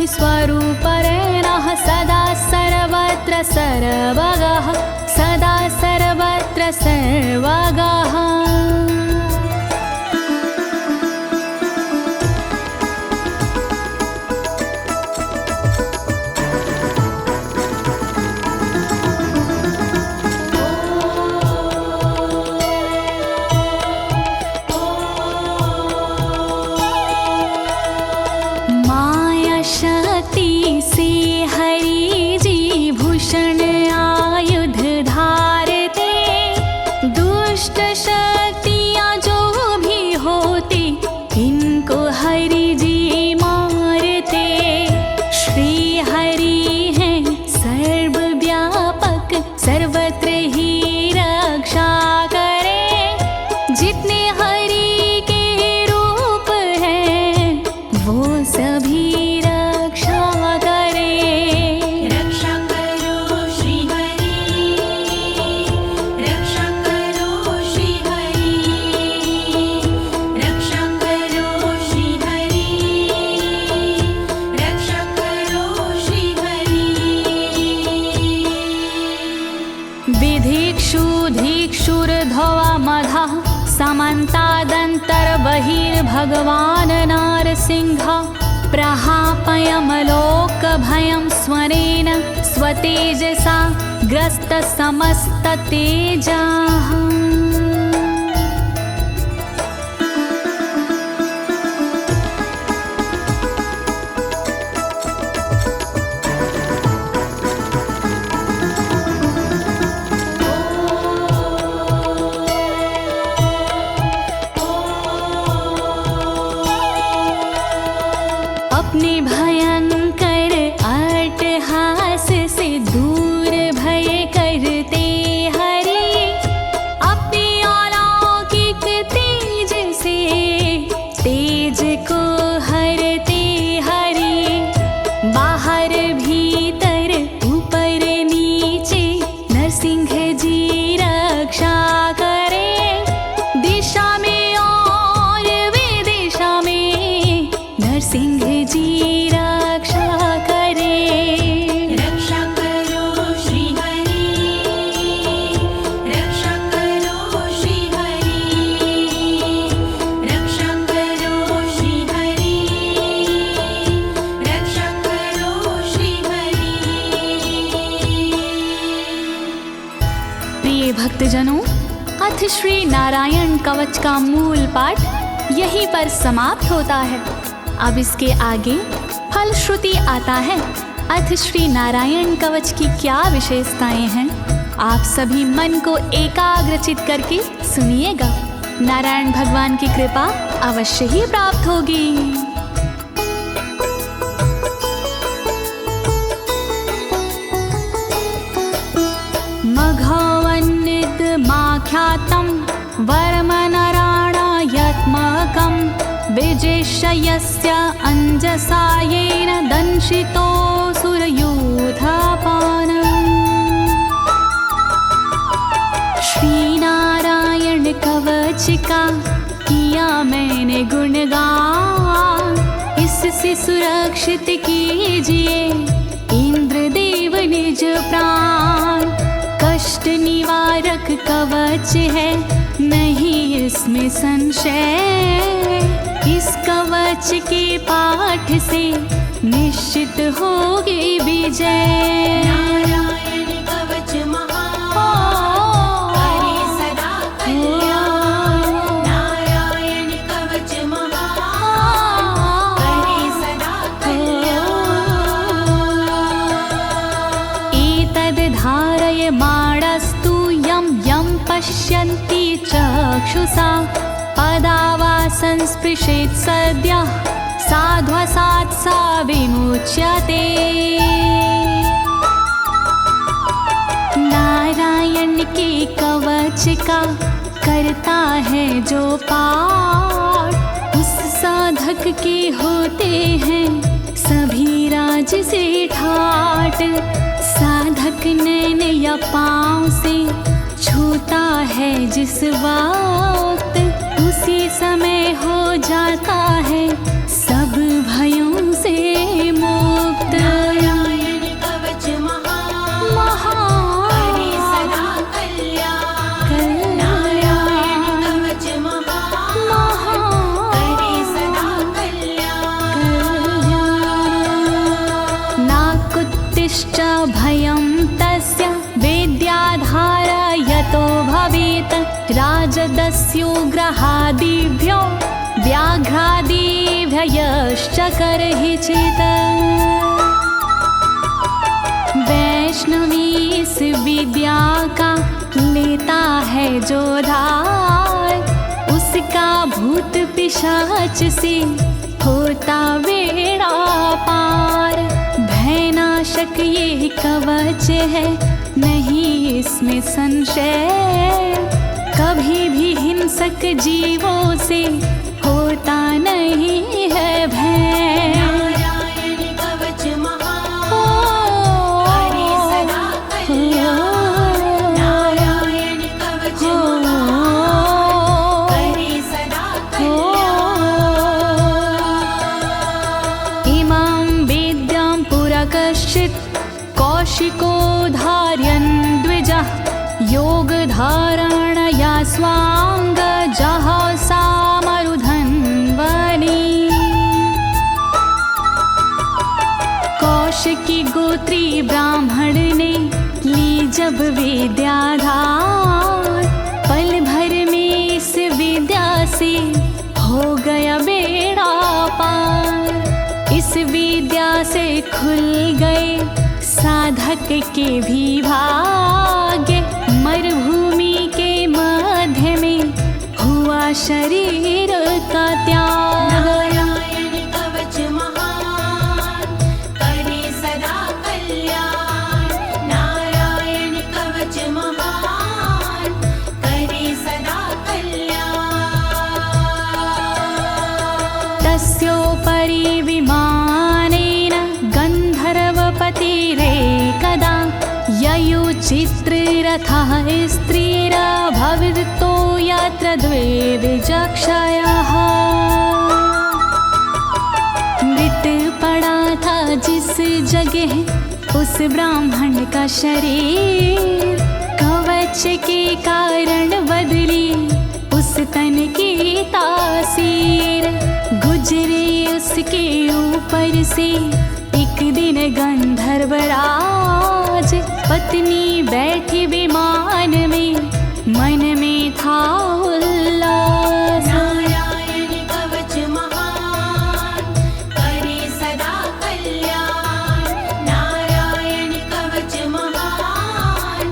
हि स्वरूपरेणः सदा सर्वत्र सर्वगः सदा सर्वत्र सर्वगः। समन्तादन्तर्बहिर्भगवान् नारसिंहः प्रहापयमलोकभयं स्वरेण स्वतेजसा ग्रस्तसमस्ततेजाः। अपने भयंकर अट्टहास से दूर भय करते हरि अपने अलौकिक तेज से तेज को हरते हरि बाहर भीतर ऊपर नीचे नरसिंह जी रक्षा करे दिशा में और विदिशा में नरसिंह जी रक्षा करे। रक्षा करो श्री हरि रक्षा करो श्री हरि रक्षा करो श्री हरि रक्षा करो श्री हरि। प्रिय भक्तजनों, अथ श्री नारायण कवच का मूल पाठ यहीं पर समाप्त होता है। अब इसके आगे फलश्रुति आता है। अथ श्री नारायण कवच की क्या विशेषताएं हैं, आप सभी मन को एकाग्रचित करके सुनिएगा। नारायण भगवान की कृपा अवश्य ही प्राप्त होगी। मघवन्नित माख्यातं वर्मनराणायत्मकं विजेशयस्य अंजसायेन दंशितोऽसुरयूथपानम्। श्री नारायण कवच का किया मैंने गुणगान, इससे सुरक्षित कीजिए इंद्रदेव निज प्राण। कष्ट निवारक कवच है नहीं इसमें संशय, इस कवच के पाठ से निश्चित होगी विजय। नारायण कवच महान करे सदा कल्याण नारायण कवच महान करे सदा कल्याण। एतद् धारय माणस्तु यं यं पश्यन्ति चक्षुषा पदावा संस्पृशेत् सद्यः साध्वसात् सा विमुच्यते। नारायण के कवच का करता है जो पाठ, उस साधक के होते हैं सभी राज से ठाट। साधक नैन या पाँव से छूता है जिस वक्त, उसी समय हो जाता है सब भयों से मुक्त। मत्स्योग्रहादिभ्यो व्याघ्रादिभ्यश्च करहिचित्। वैष्णवी इस विद्या का लेता है जो धार, उसका भूत पिशाच से होता बेड़ा पार। भयनाशक ये कवच है, नहीं इसमें संशय, कभी भी हिंसक जीवों से होता नहीं है भय। नारायण कवच महान, करे सदा कल्याण। नारायण कवच महान, करे सदा कल्याण। इमां विद्यां पुरा कश्चित् कौशिको धारयन् द्विजः, योगधारणया स्वांग जहसा मरुधन्वने। कौशिकी गोत्री ब्राह्मण ने ली जब विद्याधार, पल भर में इस विद्या से हो गया बेड़ा पार। इस विद्या से खुल गए साधक के भी भाग्य, मरुभूमि के मध्य में हुआ शरीर का त्याग। नारायण कवच महान, करे सदा कल्याण। नारायण कवच महान, करे सदा कल्याण। तस्योपरि विमानेन गन्धर्वपतिरेकदा, ययुचित्ररथः स्त्रीरभवितो यत्र द्वे विचक्षयः। मृत पड़ा था जिस जगह उस ब्राह्मण का शरीर, कवच के कारण बदली उस तन की तासीर। गुजरे उसके ऊपर से एक दिन गंधर्वराज, पत्नी बैठी विमान में, मन में था उल्लास। नारायण कवच महान, करे सदा कल्याण। नारायण कवच महान,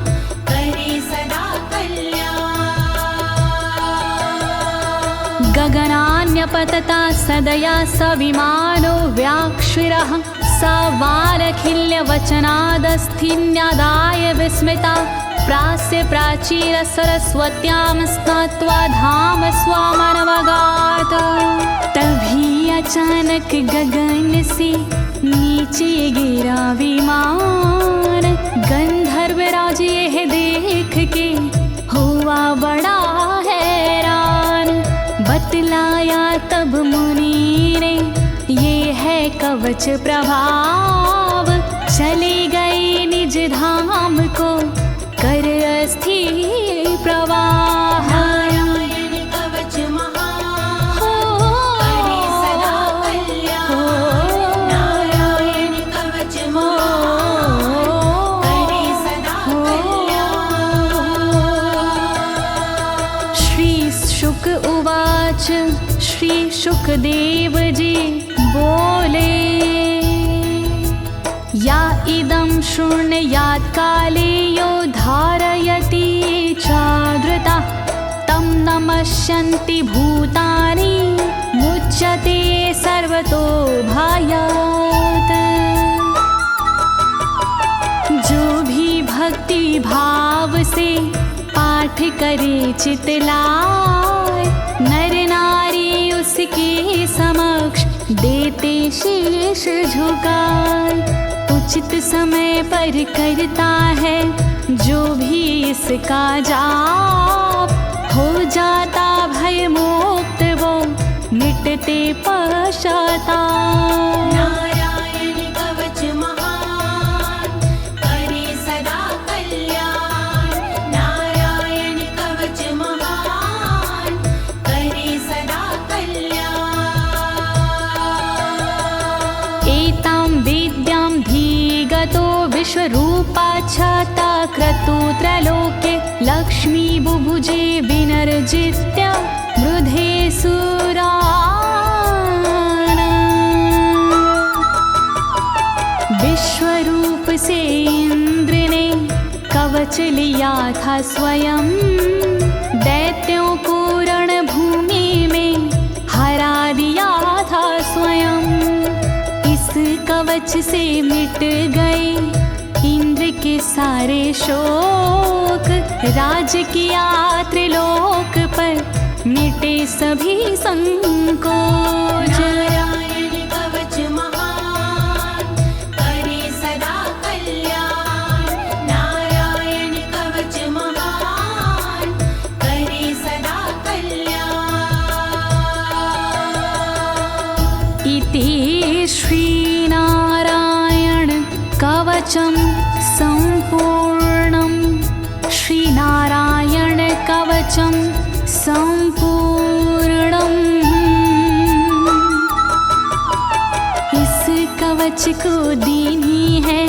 करे सदा कल्याण। गगनान्यपतता सदया स विमानो व्याक्षिरः, स वालखिल्यवचनादस्थिन्यादाय विस्मिता, प्रास्य प्राचीर सरस्वत्यां स्नात्वा धाम स्वामनवगात। तभी अचानक गगन से नीचे गिरा विमान, गंधर्वराज यह देख के हुआ बड़ा हैरान। बतलाया तब मुनि ने, ये है कवच प्रभाव, चले गए निज धाम को कर अस्थिर प्रवाह। नारायण कवच महान, करे सदा कल्याण। नारायण कवच महान, करे सदा कल्याण। श्री शुक उवाच, श्री शुकदेव जी बोले, या इदं शृणुयात् काले यो धारयति चादृता, तं नमस्यन्ति भूतानि मुच्यते सर्वतो भयात्। जो भी भक्ति भाव से पाठ करे चितलाय, नर नारी उसके समक्ष देते शीश झुकाए। उचित समय पर करता है जो भी इसका जाप, हो जाता भय मुक्त वो मिटते पश्चाताप। नारायण कवच महान, करे सदा कल्याण। नारायण कवच महान, करे सदा कल्याण। एतां विद्यां धीगतो विश्वरूपाच्छता क्रतु त्रलोके, लक्ष्मी बुभुजे विनर्जित्य मृधे सुराना। विश्वरूप से इंद्र ने कवच लिया था स्वयं, दैत्यों को रणभूमि में हरा दिया था स्वयं। इस कवच से मिट गए इंद्र के सारे शोक, राज किया त्रिलोक पर मिटे सभी संकोच। नारायण कवच महान करे सदा कल्याण, नारायण कवच महान करे सदा कल्याण। इति श्रीनारायण कवचं सम्पूर्णं, श्रीनारायण कवचं सम्पूर्णम्। इस कवच को दीनी है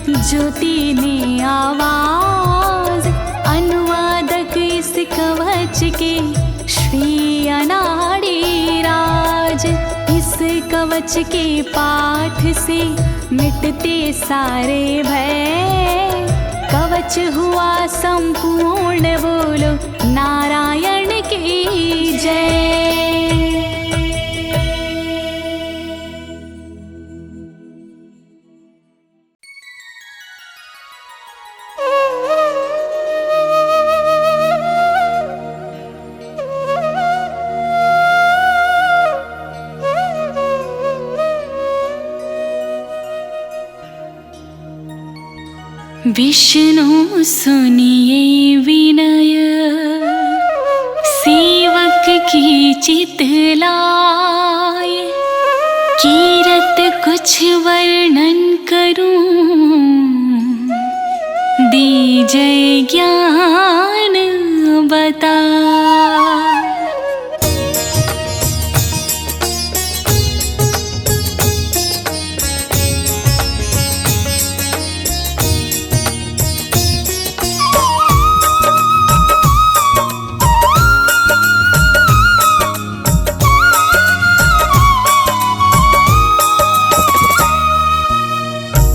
ज्योति ने आवाज, अनुवादक इस कवच के श्री अनाड़ी राज। इस कवच के पाठ से मिटते सारे भय, कवच हुआ संपूर्ण, बोलो नारायण की जय। विष्णु सुनिए विनय, सेवक की चितलाय। कीरत कुछ वर्णन करूं, दीजय ज्ञान बता।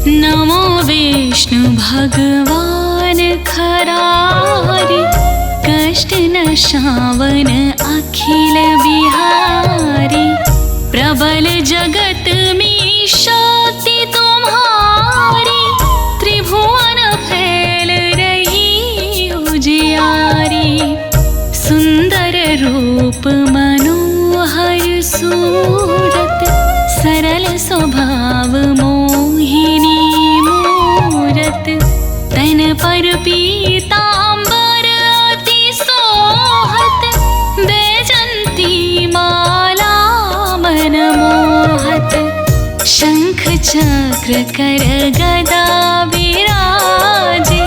नमो विष्णु भगवान खरारे, कष्ट नशावन अखिल बिहारी। प्रबल जगत में शक्ति तुम्हारी, त्रिभुवन फैल रही उजियारी। सुंदर रूप मनोहर सूरत, सरल स्वभाव मोहिनी मूरत। तन पर पीतांबर अति सोहत, बैजंती माला मन मोहत। शंख चक्र कर गदा विराजे,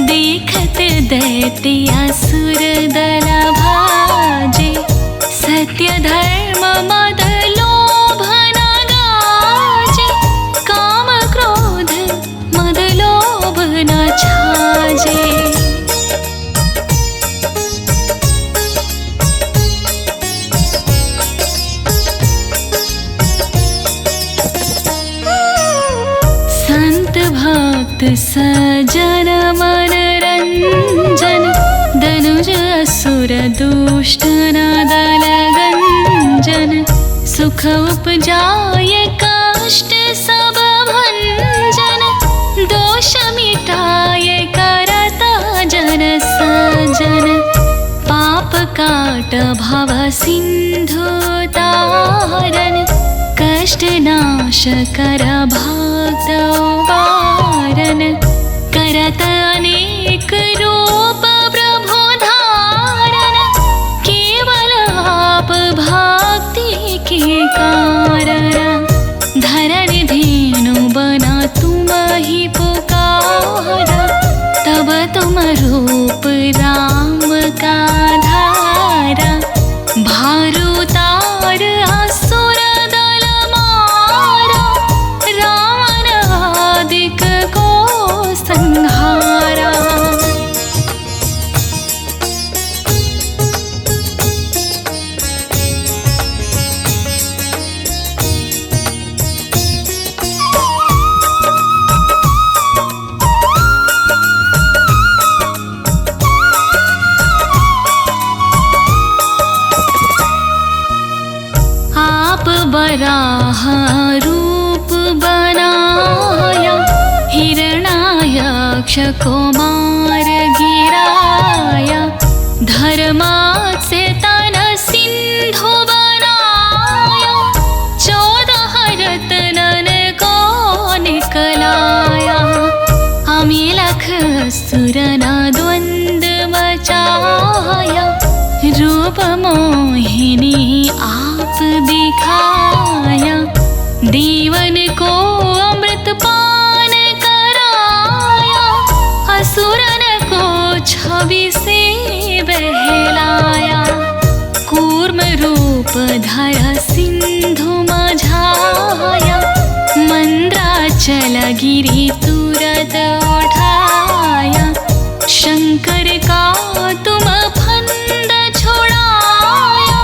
देखत दैत्य असुर दल भाजे। सत्य धर्म मद लोभ न गाजे, काम क्रोध मद लोभ न छाजे। संत भक्त सजन मन रंजन, धनुज असुर दुष्ट न दल गंजन। सुख उपजाय कष्ट सब भंजन, दोष मिटाय करत जन सजन। पाप काट भव सिंधु तारन, कष्ट नाश कर भक्त वारन। करत अनेक रूप प्रभु धारन, केवल आप भक्ति के कारण। धरण धेनु बना तुम ही पुकारा, तब तुम रूप राम का धारा। भारू तार असुर दल मारा, रावण आदिक को संहारा। वराह रूप बनाया, हिरण्याक्ष को मार गिराया। धर्मासे तन सिंधु बनाया, 14 रत्नन को निकलाया। अमिलख असुरना द्वंद मचाया, रूप मोहिनी आप दिखाया। देवन को अमृत पान कराया, असुरन को छवि से बहलाया। कूर्म रूप धरा सिंधु मझाया, मंद्राचल गिरि तुरत उठाया। शंकर का तुम फंद छुड़ाया,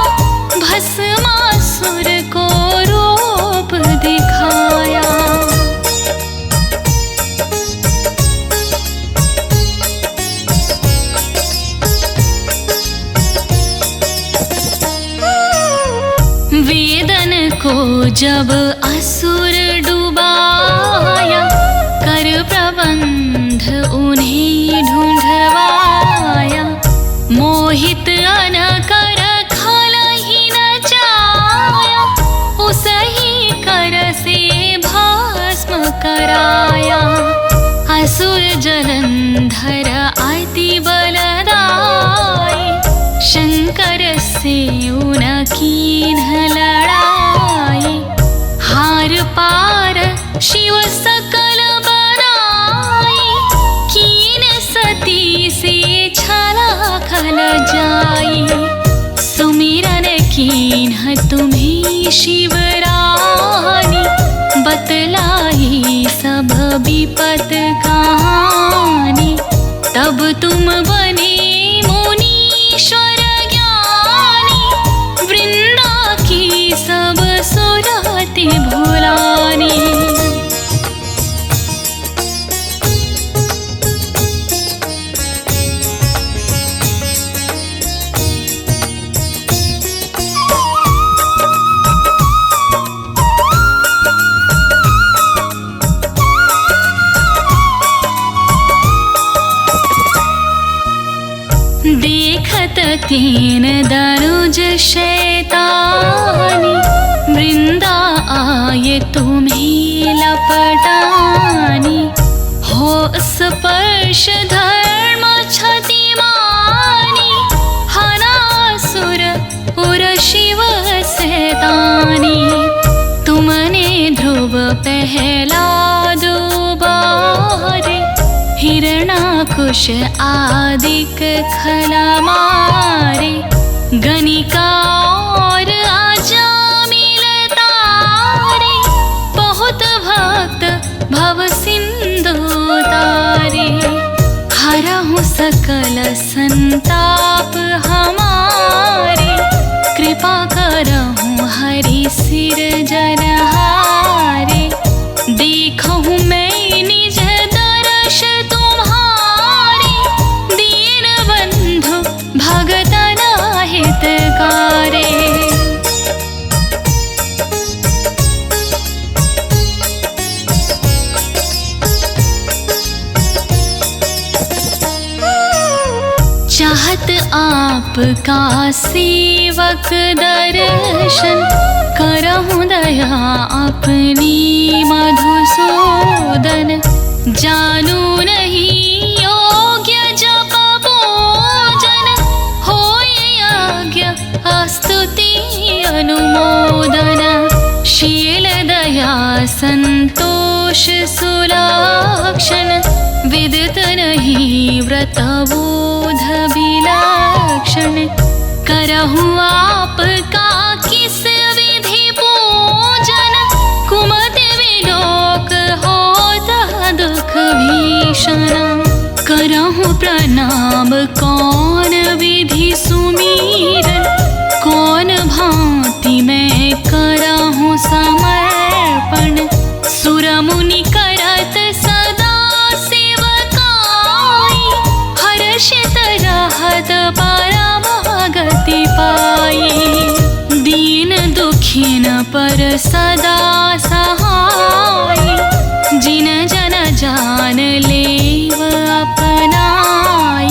भस्मासुर को रूप दिखाया। वेदन को जब असुर डुबाया, कर प्रबंध उन्हें ढूंढवाया। मोहित अन कर खल ही नचाया, उसही कर से भस्म कराया। असुर जलंधर अति बलदाई, शंकर से उनकीन्ह लड़ाई। हार पार शिव सकल बनाई, कीन सती से छला खल जाई। सुमिरन कीन्ह तुम्हें शिवरानी, बतलाई सब विपत कहानी। तब तुम बने मुनीश्वर ज्ञानी, वृंदा की सब सुरति भुलानी। देखत तीन दरुज शैतानी, वृंदा आये तुम्हें लपटानी। हो स्पर्श धर्म क्षतिमानी, हनासुर उर शिव सैतानी। तुमने ध्रुव पहला दुबारे, हिरणाकुश आदिक खला मारे। गणिका और अजामिल तारे, बहुत भक्त भव सिंधु तारे। हरहु सकल संताप हमारे, कृपा करहु हरि सिर जनहारे। देखहु मैं निज दर्श तुम्हारे, दीन बंधु भगतन हितकारे। चाहत आपका सेवक दर्शन, करहु दया अपनी मधुसूदन। जानू नहीं योग्य जप पूजन, होय यज्ञ स्तुति अनुमोदन। शील दया संतोष सुलक्षण, विदित नहीं व्रत बोध विलक्षण। करहु आपका किस विधि पूजन, कुमति विलोक होता दुख भीषण। करहु प्रणाम कौन विधि सुमीरन, कौन भांति मैं करहु समर्पण। सुर मुनि करत सदा सेवकाई, हर्षित रहत परमागति पाई। सदा सहाय, जिन जन जान लेव अपनाय।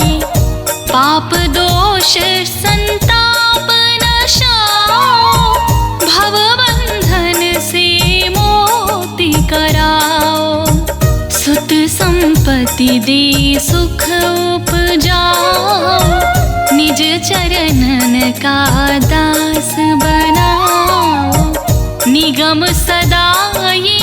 पाप दोष संताप नशाओ, भव बंधन से मोक्ति कराओ। सुत संपत्ति दे सुख उपजाओ, निज चरणन का दास बनाओ। निगम सदा ये